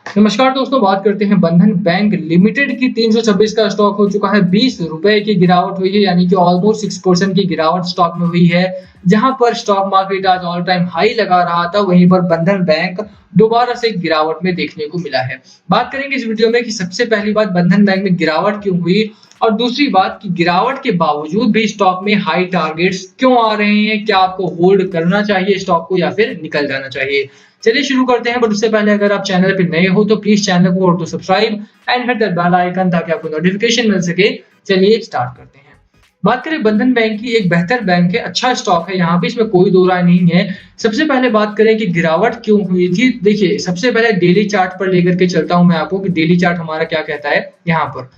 नमस्कार दोस्तों, बात करते हैं बंधन बैंक लिमिटेड की। 326 का स्टॉक हो चुका है, 20 रुपए की गिरावट हुई है, यानी कि ऑलमोस्ट 6% की गिरावट स्टॉक में हुई है। जहां पर स्टॉक मार्केट आज ऑल टाइम हाई लगा रहा था, वहीं पर बंधन बैंक दोबारा से गिरावट में देखने को मिला है। बात करेंगे इस वीडियो में कि सबसे पहली बात बंधन बैंक में गिरावट क्यों हुई, और दूसरी बात कि गिरावट के बावजूद भी स्टॉक में हाई टारगेट्स क्यों आ रहे हैं। क्या आपको होल्ड करना चाहिए स्टॉक को या फिर निकल जाना चाहिए। चलिए शुरू करते हैं, बट उससे पहले अगर आप चैनल पे नए हो तो प्लीज चैनल को कर दो subscribe and hit that bell icon ताकि आपको नोटिफिकेशन मिल सके। चलिए स्टार्ट करते हैं। बात करें बंधन बैंक की, एक बेहतर बैंक है, अच्छा स्टॉक है, यहाँ पे इसमें कोई दो राय नहीं है। सबसे पहले बात करें कि गिरावट क्यों हुई थी। देखिए, सबसे पहले डेली चार्ट पर लेकर के चलता हूं मैं आपको कि डेली चार्ट हमारा क्या कहता है। यहाँ पर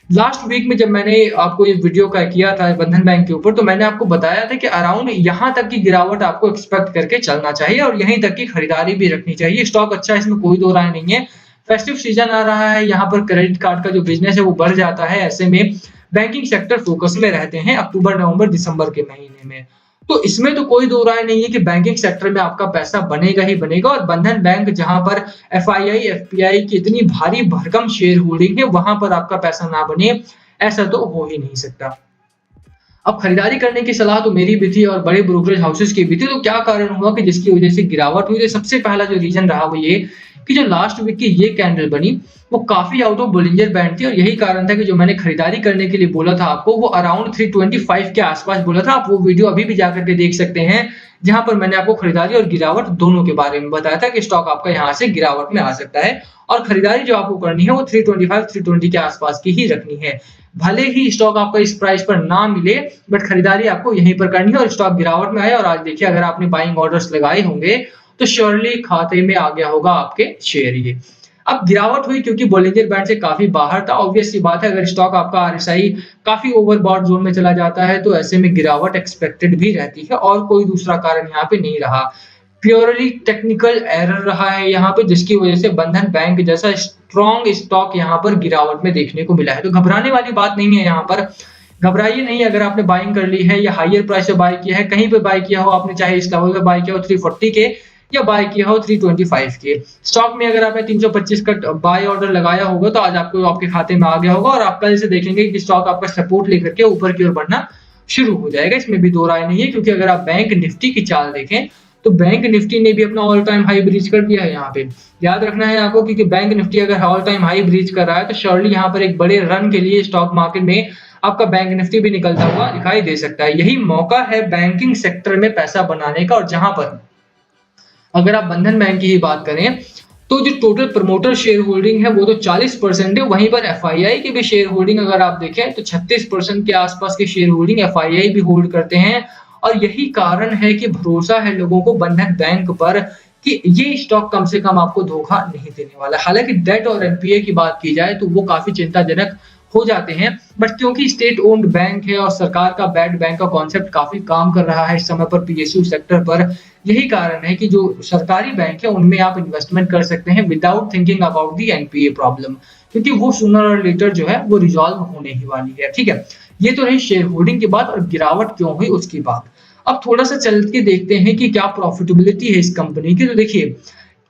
लास्ट वीक में जब मैंने आपको ये वीडियो का किया था बंधन बैंक के ऊपर, तो मैंने आपको बताया था कि अराउंड यहाँ तक की गिरावट आपको एक्सपेक्ट करके चलना चाहिए और यहीं तक की खरीदारी भी रखनी चाहिए। स्टॉक अच्छा है, इसमें कोई दो राय नहीं है। फेस्टिव सीजन आ रहा है, यहाँ पर क्रेडिट कार्ड का जो बिजनेस है वो बढ़ जाता है। ऐसे में बैंकिंग सेक्टर फोकस में रहते हैं अक्टूबर, नवंबर, दिसंबर के महीने में। तो इसमें तो कोई दो राय नहीं है कि बैंकिंग सेक्टर में आपका पैसा बनेगा ही बनेगा। और बंधन बैंक जहां पर एफआईआई, एफपीआई की इतनी भारी भरकम शेयर होल्डिंग है, वहां पर आपका पैसा ना बने, ऐसा तो हो ही नहीं सकता। अब खरीदारी करने की सलाह तो मेरी भी थी और बड़े ब्रोकरेज हाउसेस की भी थी। तो क्या कारण हुआ कि जिसकी वजह से गिरावट हुई। तो सबसे पहला जो रीजन रहा वो ये कि जो लास्ट वीक की ये कैंडल बनी वो काफी आउट ऑफ बोलिंजर बैंड थी, और यही कारण था कि जो मैंने खरीदारी करने के लिए बोला था आपको, वो अराउंड 325 के आसपास बोला था। आप वो वीडियो अभी भी जाकर के देख सकते हैं, जहां पर मैंने आपको खरीदारी और गिरावट दोनों के बारे में बताया था कि स्टॉक आपका यहाँ से गिरावट में आ सकता है, और खरीदारी जो आपको करनी है वो 325 320 के आसपास की ही रखनी है। भले ही स्टॉक आपका इस प्राइस पर ना मिले, बट खरीदारी आपको यहीं पर करनी है और स्टॉक गिरावट में आए। और आज देखिए, अगर आपने बाइंग ऑर्डर्स लगाए होंगे तो श्योरली खाते में आ गया होगा आपके शेयर। ये अब गिरावट हुई क्योंकि बोलिंजर बैंड से काफी बाहर था। ऑब्वियस सी बात है, अगर स्टॉक आपका आरएसआई काफी ओवरबॉट जोन में चला जाता है तो ऐसे में गिरावट एक्सपेक्टेड भी रहती है, और कोई दूसरा कारण यहाँ पे नहीं रहा। प्योरली टेक्निकल एरर रहा है यहाँ पे, जिसकी वजह से बंधन बैंक जैसा स्ट्रॉन्ग स्टॉक यहाँ पर गिरावट में देखने को मिला है। तो घबराने वाली बात नहीं है यहाँ पर। घबराइए नहीं अगर आपने बाइंग कर ली है या हायर प्राइस पे बाय किया है, कहीं पे बाय किया हो आपने, चाहे इस लेवल पे बाय किया हो 340 के या बाय किया हो 325 के स्टॉक में, अगर आपने 325 का बाय ऑर्डर लगाया होगा तो आज आपको आपके खाते में आ गया होगा, और आप कल से देखेंगे कि स्टॉक आपका सपोर्ट लेकर के ऊपर की ओर बढ़ना शुरू हो जाएगा। इसमें भी दो राय नहीं है, क्योंकि अगर आप बैंक निफ्टी की चाल देखें तो बैंक निफ्टी ने भी अपना ऑल टाइम हाई ब्रीच कर दिया है। यहाँ पे याद रखना है आपको, क्योंकि बैंक निफ्टी अगर ऑल टाइम हाई ब्रीच कर रहा है तो श्योरली यहाँ पर एक बड़े रन के लिए स्टॉक मार्केट में आपका बैंक निफ्टी भी निकलता हुआ दिखाई दे सकता है। यही मौका है बैंकिंग सेक्टर में पैसा बनाने का। और जहां पर अगर आप बंधन बैंक की ही बात करें तो जो टोटल प्रमोटर शेयर होल्डिंग है वो तो 40% है। वहीं पर एफआईआई की भी शेयर होल्डिंग अगर आप देखें तो 36% के आसपास की शेयर होल्डिंग एफआईआई भी होल्ड करते हैं। और यही कारण है कि भरोसा है लोगों को बंधन बैंक पर कि ये स्टॉक कम से कम आपको धोखा नहीं देने वाला। हालांकि डेट और एनपीए की बात की जाए तो वो काफी चिंताजनक हो जाते हैं, बट क्योंकि स्टेट ओन्ड बैंक है और सरकार का बैड बैंक का कॉन्सेप्ट काफी काम कर रहा है इस समय पर पीएसयू सेक्टर पर, यही कारण है कि जो सरकारी बैंक है उनमें आप इन्वेस्टमेंट कर सकते हैं without thinking about the NPA problem, क्योंकि वो सूनर और लेटर जो है वो रिजॉल्व होने ही वाली है। ठीक है, ये तो रही शेयर होल्डिंग की बात, और गिरावट क्यों हुई उसकी बात। अब थोड़ा सा चल के देखते हैं कि क्या प्रॉफिटेबिलिटी है इस कंपनी की। तो देखिए,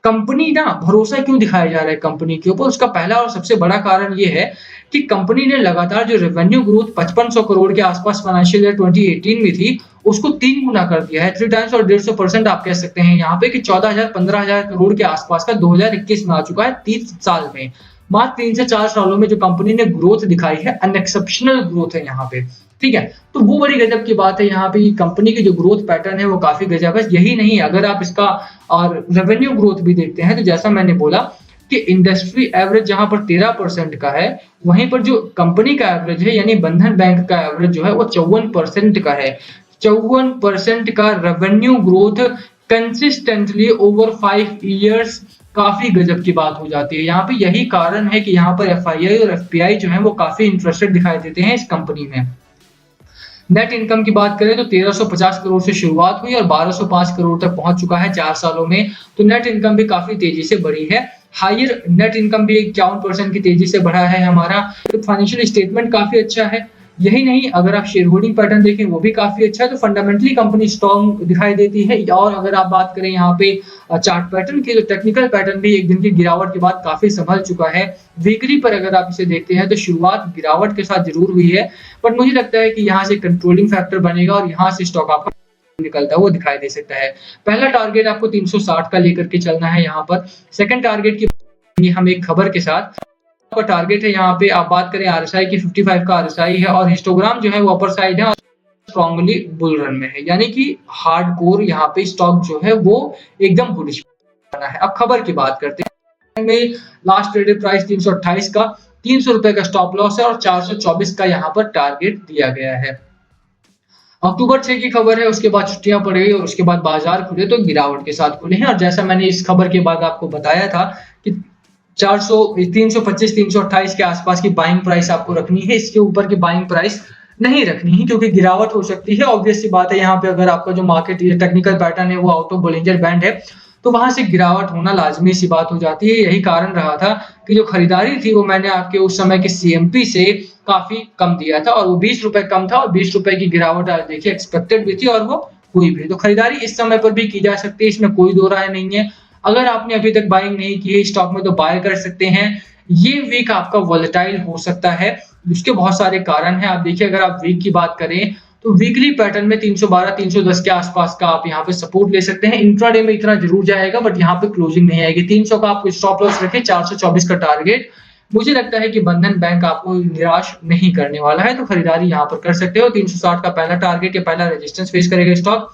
कंपनी ना भरोसा क्यों दिखाया जा रहा है कंपनी के ऊपर, उसका पहला और सबसे बड़ा कारण ये है कि कंपनी ने लगातार जो रेवेन्यू ग्रोथ 5500 करोड़ के आसपास फाइनेंशियल ईयर 2018 में थी, उसको 3 गुना कर दिया है, 3 टाइम्स, और 150% आप कह सकते हैं यहाँ पे कि 14,000-15,000 करोड़ के आसपास का 2021 में आ चुका है 30 साल में। मात्र 3 से 4 सालों में जो कंपनी ने ग्रोथ दिखाई है, अनएक्सेप्शनल ग्रोथ है यहाँ पे। ठीक है, तो वो बड़ी गजब की बात है। यहाँ पे कंपनी की जो ग्रोथ पैटर्न है वो काफी गजब है। यही नहीं, अगर आप इसका और रेवेन्यू ग्रोथ भी देखते हैं तो जैसा मैंने बोला कि इंडस्ट्री एवरेज जहां पर 13% का है, वहीं पर जो कंपनी का एवरेज है यानी बंधन बैंक का एवरेज जो है वो 54% का है। 54% का revenue growth consistently over 5 years, काफी गजब की बात हो जाती है। यहाँ पे यही कारण है कि यहाँ पर एफआईआई और एफपीआई जो है वो काफी इंटरेस्टेड दिखाई देते हैं इस कंपनी में। नेट इनकम की बात करें तो 1350 करोड़ से शुरुआत हुई और 1205 करोड़ तक पहुंच चुका है 4 सालों में। तो नेट इनकम भी काफी तेजी से बढ़ी है। हायर नेट इनकम भी 51% की तेजी से बढ़ा है हमारा। तो फाइनेंशियल स्टेटमेंट काफी अच्छा है। यही नहीं, अगर आप शेयर होल्डिंग पैटर्न देखें वो भी काफी अच्छा है, तो फंडामेंटली कंपनी स्ट्रॉन्ग दिखाई देती है। और अगर आप बात करें यहाँ पे चार्ट पैटर्न की, तो टेक्निकल पैटर्न भी एक दिन की गिरावट के बाद काफी संभल चुका है। वीकली पर अगर आप इसे देखते हैं तो शुरुआत गिरावट के साथ जरूर हुई है, बट मुझे लगता है कि यहाँ से कंट्रोलिंग फैक्टर बनेगा और यहाँ से स्टॉक आपका निकलता है वो दिखाई दे सकता है। पहला टारगेट आपको 360 का लेकर के चलना है यहाँ पर। सेकंड टारगेट की हम एक खबर के साथ, आपका टारगेट है यहाँ पे, आप बात करें आरएसआई की 55 का आरएसआई है और हिस्टोग्राम जो है वो अपर साइड है और स्ट्रांगली बुल रन में है, यानी कि हार्डकोर यहाँ पे स्टॉक जो है वो एकदम बुलिश बना है। अब खबर की बात करते हैं, में लास्ट ट्रेडेड प्राइस 328 का, 300 रुपए का स्टॉप लॉस है और 424 का यहाँ पर टारगेट दिया गया है। अक्टूबर 6 की खबर है, उसके बाद छुट्टियां पड़ गई और उसके बाद बाजार खुले तो गिरावट के साथ खुले हैं। और जैसा मैंने इस खबर के बाद आपको बताया था कि 400 325 328 के आसपास की बाइंग प्राइस आपको रखनी है, इसके ऊपर की बाइंग प्राइस नहीं रखनी है क्योंकि गिरावट हो सकती है। ऑब्वियस सी बात है, यहाँ पे अगर आपका जो मार्केट टेक्निकल पैटर्न है वो आउट ऑफ बोलिंजर बैंड है तो वहां से गिरावट होना लाजमी सी बात हो जाती है। यही कारण रहा था कि जो खरीदारी थी वो मैंने आपके उस समय के सीएमपी से काफी कम दिया था और वो 20 रुपए कम था और 20 रुपए की गिरावट आज देखिए एक्सपेक्टेड भी थी और वो हुई भी। तो खरीदारी इस समय पर भी की जा सकती है, इसमें कोई दो राय नहीं है। अगर आपने अभी तक बाइंग नहीं की है स्टॉक में तो बाय कर सकते हैं। ये वीक आपका वॉलेटाइल हो सकता है, उसके बहुत सारे कारण हैं। आप देखिए, अगर आप वीक की बात करें तो वीकली पैटर्न में 312 310 के आसपास का आप यहाँ पे सपोर्ट ले सकते हैं। इंट्राडे में इतना जरूर जाएगा बट यहाँ पे क्लोजिंग नहीं आएगी। 300 का आपको स्टॉप लॉस रखें, 424 का टारगेट। मुझे लगता है कि बंधन बैंक आपको निराश नहीं करने वाला है, तो खरीदारी यहाँ पर कर सकते हो। 360 का पहला टारगेट या पहला रेजिस्टेंस फेस करेगा स्टॉक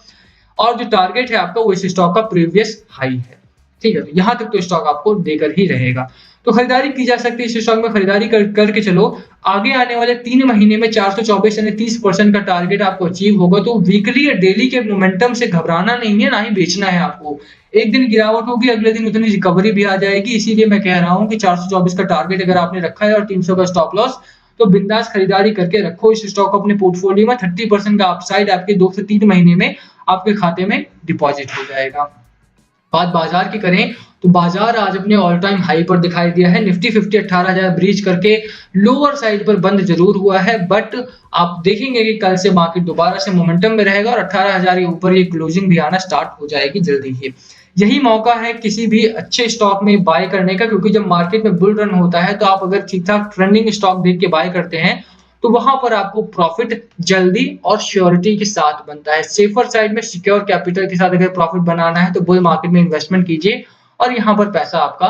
और जो टारगेट है आपका वो इस स्टॉक का प्रीवियस हाई है। ठीक है, तो यहाँ तक तो स्टॉक आपको देकर ही रहेगा, तो खरीदारी की जा सकती है। इस स्टॉक में खरीदारी करके चलो। आगे आने वाले 3 महीने में 424 यानी 30% का टारगेट आपको अचीव होगा। तो वीकली या डेली के मोमेंटम से घबराना नहीं है, ना ही बेचना है आपको। एक दिन गिरावट होगी, अगले दिन उतनी रिकवरी भी आ जाएगी। इसीलिए मैं कह रहा हूँ कि 424 का टारगेट अगर आपने रखा है और 300 का स्टॉप लॉस, तो बिंदास खरीदारी करके रखो इस स्टॉक को अपने पोर्टफोलियो में। 30% का अपसाइड आपके 2 से 3 महीने में आपके खाते में डिपॉजिट हो जाएगा। बात बाजार की करें तो बाजार आज अपने ऑल टाइम हाई पर दिखाई दिया है। निफ्टी 50 18,000 ब्रीच करके लोअर साइड पर बंद जरूर हुआ है, बट आप देखेंगे कि कल से मार्केट दोबारा से मोमेंटम में रहेगा और 18,000 के ऊपर ये क्लोजिंग भी आना स्टार्ट हो जाएगी जल्दी ही। यही मौका है किसी भी अच्छे स्टॉक में बाय करने का, क्योंकि जब मार्केट में बुल रन होता है तो आप अगर ठीक ठाक ट्रेंडिंग स्टॉक देख के बाय करते हैं तो वहां पर आपको प्रॉफिट जल्दी और श्योरिटी के साथ बनता है। सेफर साइड में सिक्योर कैपिटल के साथ अगर प्रॉफिट बनाना है तो बुल मार्केट में इन्वेस्टमेंट कीजिए और यहाँ पर पैसा आपका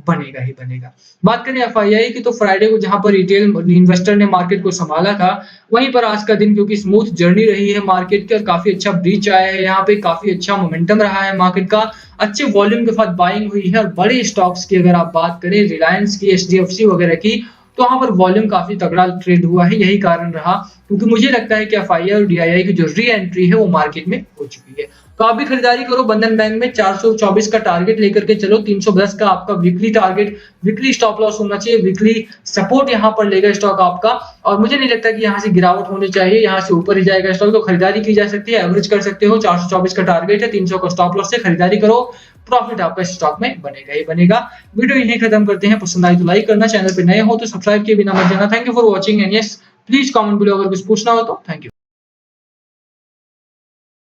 बनेगा ही बनेगा। बात करें एफआईआई की तो फ्राइडे को जहां पर रिटेल इन्वेस्टर ने मार्केट को संभाला था, वहीं पर आज का दिन क्योंकि स्मूथ जर्नी रही है मार्केट की और काफी अच्छा ब्रीच आया है, यहाँ पे काफी अच्छा मोमेंटम रहा है मार्केट का, अच्छे वॉल्यूम के साथ बाइंग हुई है। और बड़े स्टॉक्स की अगर आप बात करें, रिलायंस की, एचडीएफसी वगैरह की, तो वहां पर वॉल्यूम काफी तगड़ा ट्रेड हुआ है। यही कारण रहा, क्योंकि मुझे लगता है कि एफआईआई और डीआईआई की जो री एंट्री है वो मार्केट में हो चुकी है। तो आप भी खरीदारी करो बंधन बैंक में। 424 का टारगेट लेकर के चलो, 310 का आपका weekly target, weekly stop loss होना चाहिए, वीकली सपोर्ट यहाँ पर लेगा स्टॉक आपका। और मुझे नहीं लगता कि यहाँ से गिरावट होनी चाहिए, यहाँ से ऊपर ही जाएगा स्टॉक, तो खरीदारी की जा सकती है, एवरेज कर सकते हो। 424 का टारगेट है, 300 का स्टॉप लॉस से खरीदारी करो, प्रॉफिट आपका स्टॉक में बनेगा ही बनेगा। वीडियो यहीं खत्म करते हैं, पसंद आई तो लाइक करना, चैनल पे नए हो तो सब्सक्राइब किए बिना मत जाना। Thank you for watching and yes please comment below अगर कुछ पूछना हो तो। Thank you.